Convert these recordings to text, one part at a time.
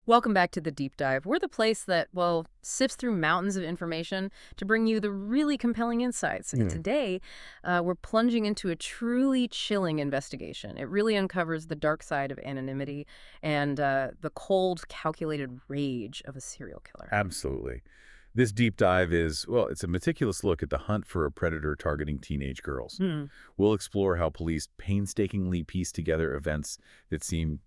Welcome back to The Deep Dive. We're the place that, well, sifts through mountains of information to bring you the really compelling insights. And today, we're plunging into a truly chilling investigation. It really uncovers the dark side of anonymity and the cold, calculated rage of a serial killer. Absolutely. This deep dive is, well, it's a meticulous look at the hunt for a predator targeting teenage girls. We'll explore how police painstakingly piece together events that seem,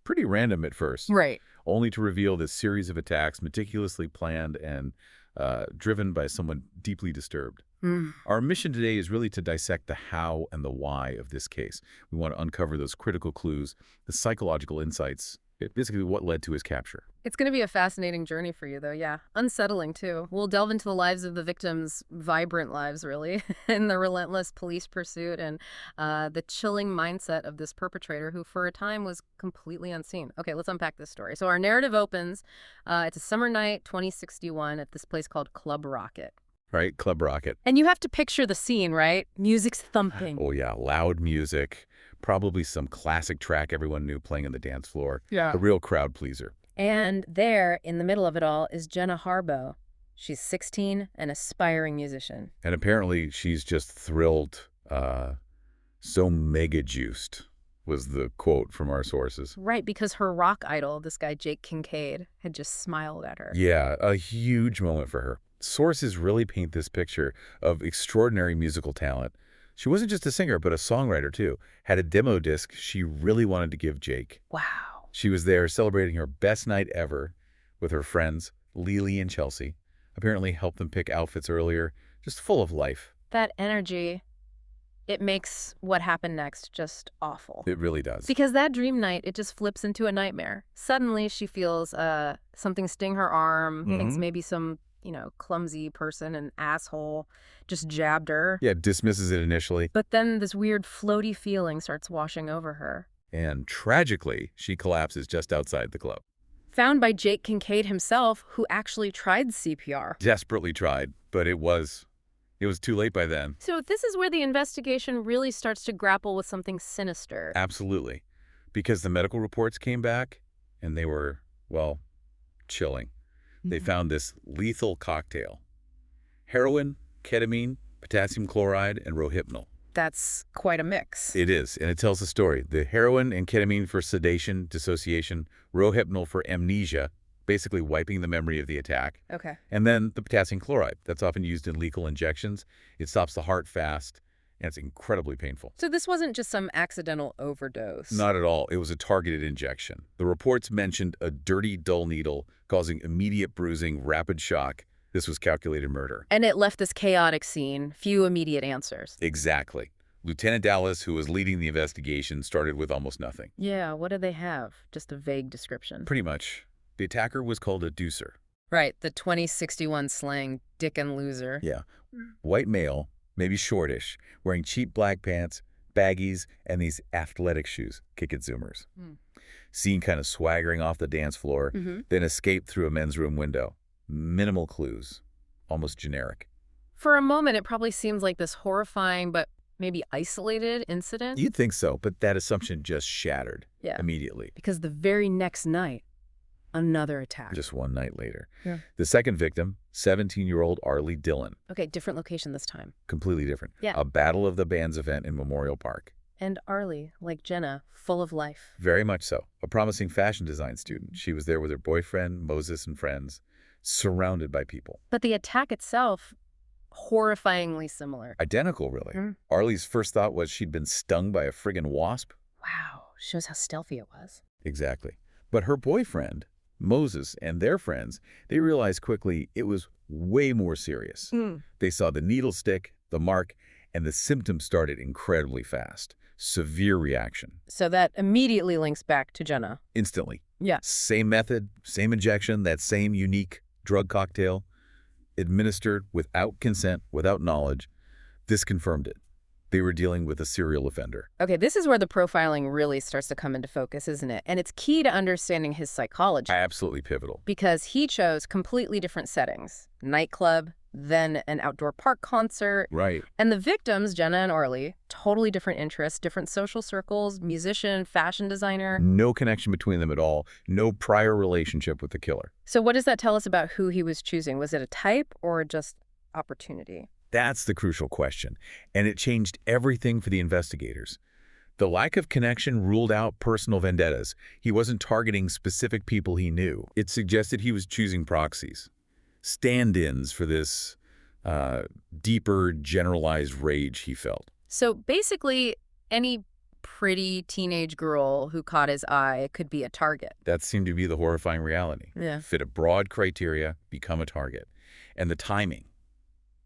pretty random at first. Right. Only to reveal this series of attacks meticulously planned and driven by someone deeply disturbed. Our mission today is really to dissect the how and the why of this case. We want to uncover those critical clues, the psychological insights, basically what led to his capture. It's going to be a fascinating journey for you, though, yeah. Unsettling, too. We'll delve into the lives of the victims, vibrant lives, really, and the relentless police pursuit and the chilling mindset of this perpetrator who, for a time, was completely unseen. Okay, let's unpack this story. So our narrative opens, it's a summer night, 2061, at this place called Club Rocket. Right, Club Rocket. And you have to picture the scene, right? Music's thumping. Oh, yeah, loud music, probably some classic track everyone knew playing on the dance floor. Yeah. A real crowd pleaser. And there, in the middle of it all, is Jenna Harbaugh. She's 16, an aspiring musician. And apparently she's just thrilled, so mega-juiced was the quote from our sources. Right, because her rock idol, this guy Jake Kincaid, had just smiled at her. Yeah, a huge moment for her. Sources really paint this picture of extraordinary musical talent. She wasn't just a singer, but a songwriter, too. Had a demo disc she really wanted to give Jake. Wow. She was there celebrating her best night ever with her friends, Lily and Chelsea. Apparently helped them pick outfits earlier, just full of life. That energy, it makes what happened next just awful. It really does. Because that dream night, it just flips into a nightmare. Suddenly, she feels something sting her arm, thinks maybe some, clumsy person, an asshole, just jabbed her. Yeah, dismisses it initially. But then this weird floaty feeling starts washing over her. And tragically, she collapses just outside the club. Found by Jake Kincaid himself, who actually tried CPR. Desperately tried, but it was too late by then. So this is where the investigation really starts to grapple with something sinister. Absolutely. Because the medical reports came back, and they were, well, chilling. They found this lethal cocktail. Heroin, ketamine, potassium chloride, and rohypnol. That's quite a mix. It is, and it tells the story. The heroin and ketamine for sedation, dissociation, rohypnol for amnesia, basically wiping the memory of the attack. Okay. And then the potassium chloride. That's often used in lethal injections. It stops the heart fast, and it's incredibly painful. So this wasn't just some accidental overdose. Not at all. It was a targeted injection. The reports mentioned a dirty, dull needle causing immediate bruising, rapid shock. This was calculated murder. And it left this chaotic scene, few immediate answers. Exactly. Lieutenant Dallas, who was leading the investigation, started with almost nothing. Yeah, what did they have? Just a vague description. Pretty much. The attacker was called a deucer. Right, the 2061 slang, dick and loser. Yeah. White male, maybe shortish, wearing cheap black pants, baggies, and these athletic shoes, kick-it zoomers. Seen kind of swaggering off the dance floor, then escaped through a men's room window. Minimal clues. Almost generic. For a moment, it probably seems like this horrifying but maybe isolated incident. You'd think so, but that assumption just shattered immediately. Because the very next night, another attack. Just one night later. Yeah. The second victim, 17-year-old Arlie Dillon. Okay, different location this time. Completely different. Yeah. A Battle of the Bands event in Memorial Park. And Arlie, like Jenna, full of life. Very much so. A promising fashion design student. She was there with her boyfriend, Moses, and friends, surrounded by people. But the attack itself, horrifyingly similar. Identical, really. Arlie's first thought was she'd been stung by a friggin' wasp. Wow, shows how stealthy it was. Exactly. But her boyfriend, Moses, and their friends, they realized quickly it was way more serious. They saw the needle stick, the mark, and the symptoms started incredibly fast. Severe reaction. So that immediately links back to Jenna. Instantly. Yeah. Same method, same injection, that same unique drug cocktail, administered without consent, without knowledge. This confirmed it. They were dealing with a serial offender. Okay, this is where the profiling really starts to come into focus, isn't it? And it's key to understanding his psychology. Absolutely pivotal. Because he chose completely different settings. Nightclub, then an outdoor park concert. Right. And the victims, Jenna and Arlie, totally different interests, different social circles, musician, fashion designer. No connection between them at all. No prior relationship with the killer. So what does that tell us about who he was choosing? Was it a type or just opportunity? That's the crucial question, and it changed everything for the investigators. The lack of connection ruled out personal vendettas. He wasn't targeting specific people he knew. It suggested he was choosing proxies, stand-ins for this deeper, generalized rage he felt. So basically, any pretty teenage girl who caught his eye could be a target. That seemed to be the horrifying reality. Yeah. Fit a broad criteria, become a target. And the timing,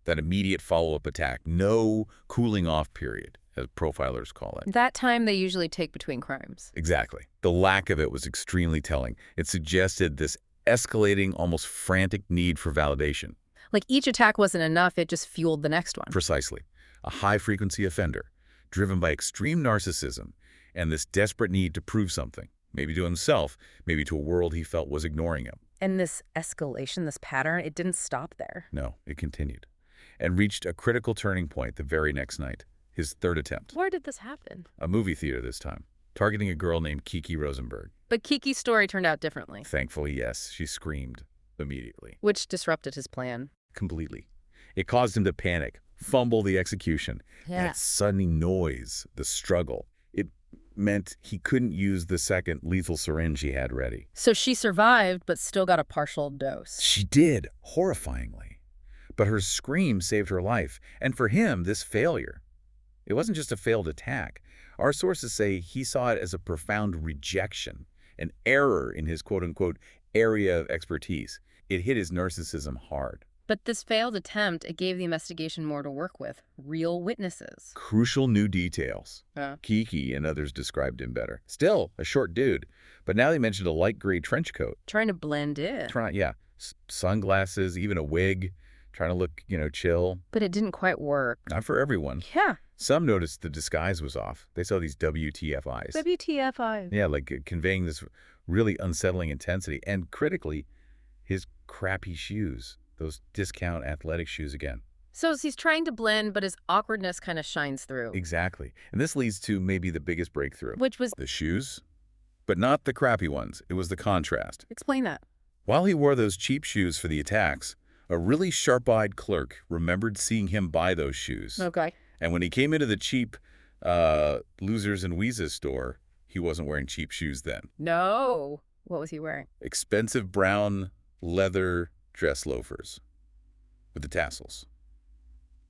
that immediate follow-up attack, no cooling off period, as profilers call it. That time they usually take between crimes. Exactly. The lack of it was extremely telling. It suggested this escalating, almost frantic need for validation. Like each attack wasn't enough, it just fueled the next one. Precisely. A high-frequency offender, driven by extreme narcissism and this desperate need to prove something, maybe to himself, maybe to a world he felt was ignoring him. And this escalation, this pattern, it didn't stop there. No, it continued and reached a critical turning point the very next night, his third attempt. Where did this happen? A movie theater this time, targeting a girl named Kiki Rosenberg. But Kiki's story turned out differently. Thankfully, yes, she screamed immediately. Which disrupted his plan. Completely. It caused him to panic, fumble the execution. Yeah. That sudden noise, the struggle, it meant he couldn't use the second lethal syringe he had ready. So she survived, but still got a partial dose. She did, horrifyingly. But her scream saved her life. And for him, this failure, it wasn't just a failed attack. Our sources say he saw it as a profound rejection, an error in his quote-unquote area of expertise. It hit his narcissism hard. But this failed attempt, it gave the investigation more to work with. Real witnesses. Crucial new details. Yeah. Kiki and others described him better. Still, a short dude. But now they mentioned a light gray trench coat. Trying to blend in. Sunglasses, even a wig. Trying to look, chill. But it didn't quite work. Not for everyone. Yeah. Some noticed the disguise was off. They saw these WTF eyes. WTF eyes. Yeah, like conveying this really unsettling intensity. And critically, his crappy shoes. Those discount athletic shoes again. So he's trying to blend, but his awkwardness kind of shines through. Exactly. And this leads to maybe the biggest breakthrough. Which was... The shoes, but not the crappy ones. It was the contrast. Explain that. While he wore those cheap shoes for the attacks, a really sharp-eyed clerk remembered seeing him buy those shoes. Okay. And when he came into the cheap Losers and Wheezes store, he wasn't wearing cheap shoes then. No. What was he wearing? Expensive brown leather dress loafers with the tassels.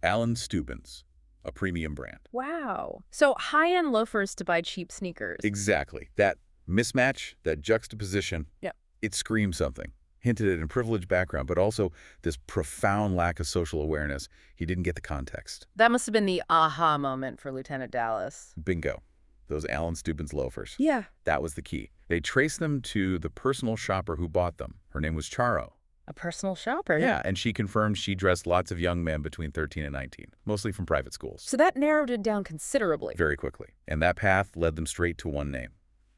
Alan Steuben's, a premium brand. Wow. So high-end loafers to buy cheap sneakers. Exactly. That mismatch, that juxtaposition, Yep. It screamed something. Hinted at a privileged background, but also this profound lack of social awareness. He didn't get the context. That must have been the aha moment for Lieutenant Dallas. Bingo. Those Alan Steuben's loafers. Yeah. That was the key. They traced them to the personal shopper who bought them. Her name was Charo. A personal shopper. Yeah, and she confirmed she dressed lots of young men between 13 and 19, mostly from private schools. So that narrowed it down considerably. Very quickly. And that path led them straight to one name,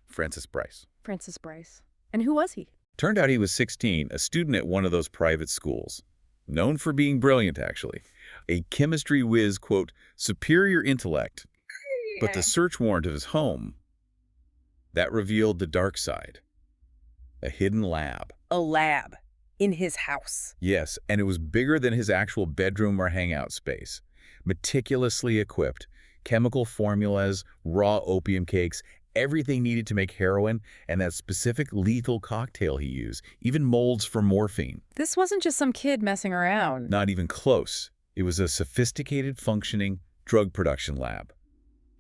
Francis Bryce. Francis Bryce. And who was he? Turned out he was 16, a student at one of those private schools. Known for being brilliant, actually. A chemistry whiz, quote, superior intellect. But the search warrant of his home, that revealed the dark side. A hidden lab. A lab. In his house. Yes, and it was bigger than his actual bedroom or hangout space. Meticulously equipped. Chemical formulas, raw opium cakes, everything needed to make heroin, and that specific lethal cocktail he used, even molds for morphine. This wasn't just some kid messing around. Not even close. It was a sophisticated, functioning drug production lab,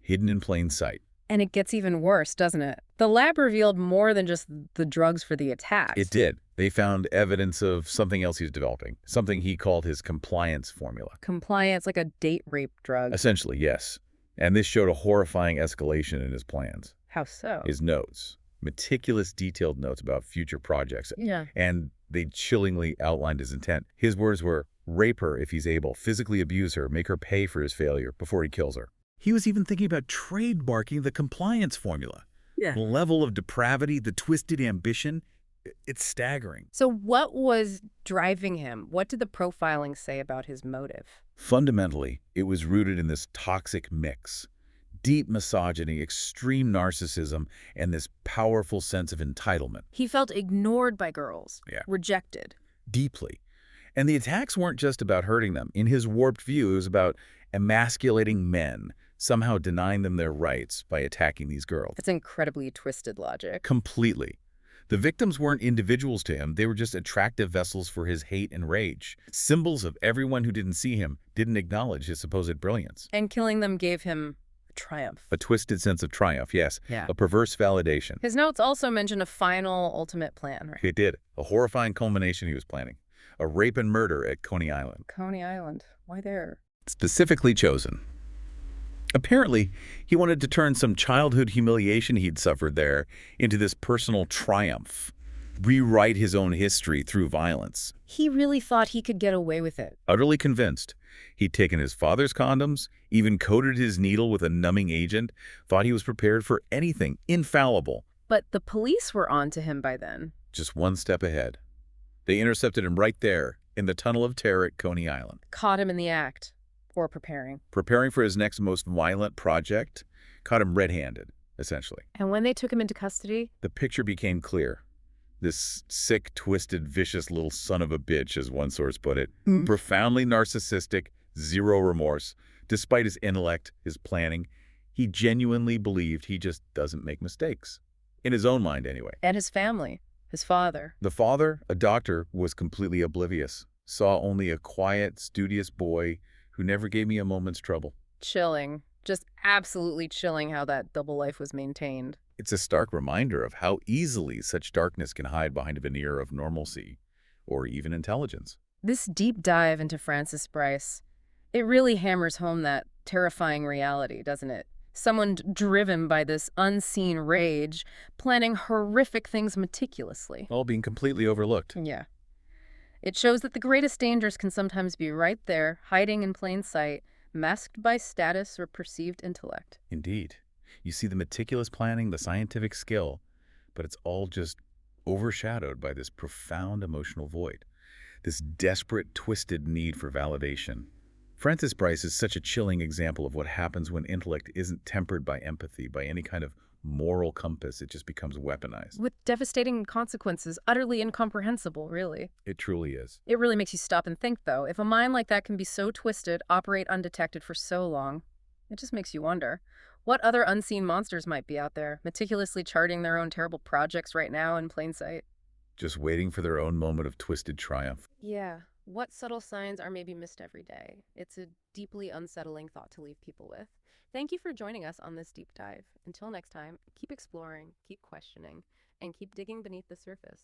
hidden in plain sight. And it gets even worse, doesn't it? The lab revealed more than just the drugs for the attacks. It did. They found evidence of something else he was developing, something he called his compliance formula. Compliance, like a date rape drug. Essentially, yes. And this showed a horrifying escalation in his plans. How so? His notes. Meticulous, detailed notes about future projects. Yeah. And they chillingly outlined his intent. His words were, rape her if he's able, physically abuse her, make her pay for his failure before he kills her. He was even thinking about trademarking the compliance formula. Yeah. The level of depravity, the twisted ambition, It's staggering. So what was driving him? What did the profiling say about his motive? Fundamentally, it was rooted in this toxic mix. Deep misogyny, extreme narcissism, and this powerful sense of entitlement. He felt ignored by girls, Yeah. rejected. Deeply. And the attacks weren't just about hurting them. In his warped view, it was about emasculating men, somehow denying them their rights by attacking these girls. That's incredibly twisted logic. Completely. The victims weren't individuals to him. They were just attractive vessels for his hate and rage. Symbols of everyone who didn't see him, didn't acknowledge his supposed brilliance. And killing them gave him triumph. A twisted sense of triumph, yes. Yeah. A perverse validation. His notes also mention a final, ultimate plan, right? It did. A horrifying culmination he was planning. A rape and murder at Coney Island. Coney Island. Why there? Specifically chosen. Apparently, he wanted to turn some childhood humiliation he'd suffered there into this personal triumph. Rewrite his own history through violence. He really thought he could get away with it. Utterly convinced. He'd taken his father's condoms, even coated his needle with a numbing agent, thought he was prepared for anything, infallible. But the police were on to him by then. Just one step ahead. They intercepted him right there, in the tunnel of terror at Coney Island. Caught him in the act. Or preparing. Preparing for his next most violent project, caught him red-handed, essentially. And when they took him into custody? The picture became clear. This sick, twisted, vicious little son of a bitch, as one source put it. Profoundly narcissistic, zero remorse. Despite his intellect, his planning, he genuinely believed he just doesn't make mistakes. In his own mind, anyway. And his family. His father. The father, a doctor, was completely oblivious. Saw only a quiet, studious boy who never gave me a moment's trouble. Chilling. Just absolutely chilling how that double life was maintained. It's a stark reminder of how easily such darkness can hide behind a veneer of normalcy or even intelligence. This deep dive into Francis Bryce, it really hammers home that terrifying reality, doesn't it? Someone driven by this unseen rage, planning horrific things meticulously. All being completely overlooked. Yeah. It shows that the greatest dangers can sometimes be right there, hiding in plain sight, masked by status or perceived intellect. Indeed. You see the meticulous planning, the scientific skill, but it's all just overshadowed by this profound emotional void, this desperate, twisted need for validation. Francis Bryce is such a chilling example of what happens when intellect isn't tempered by empathy, by any kind of moral compass. It just becomes weaponized. With devastating consequences, utterly incomprehensible, really. It truly is. It really makes you stop and think, though. If a mind like that can be so twisted, operate undetected for so long, it just makes you wonder. What other unseen monsters might be out there, meticulously charting their own terrible projects right now in plain sight? Just waiting for their own moment of twisted triumph. Yeah. What subtle signs are maybe missed every day? It's a deeply unsettling thought to leave people with. Thank you for joining us on this deep dive. Until next time, keep exploring, keep questioning, and keep digging beneath the surface.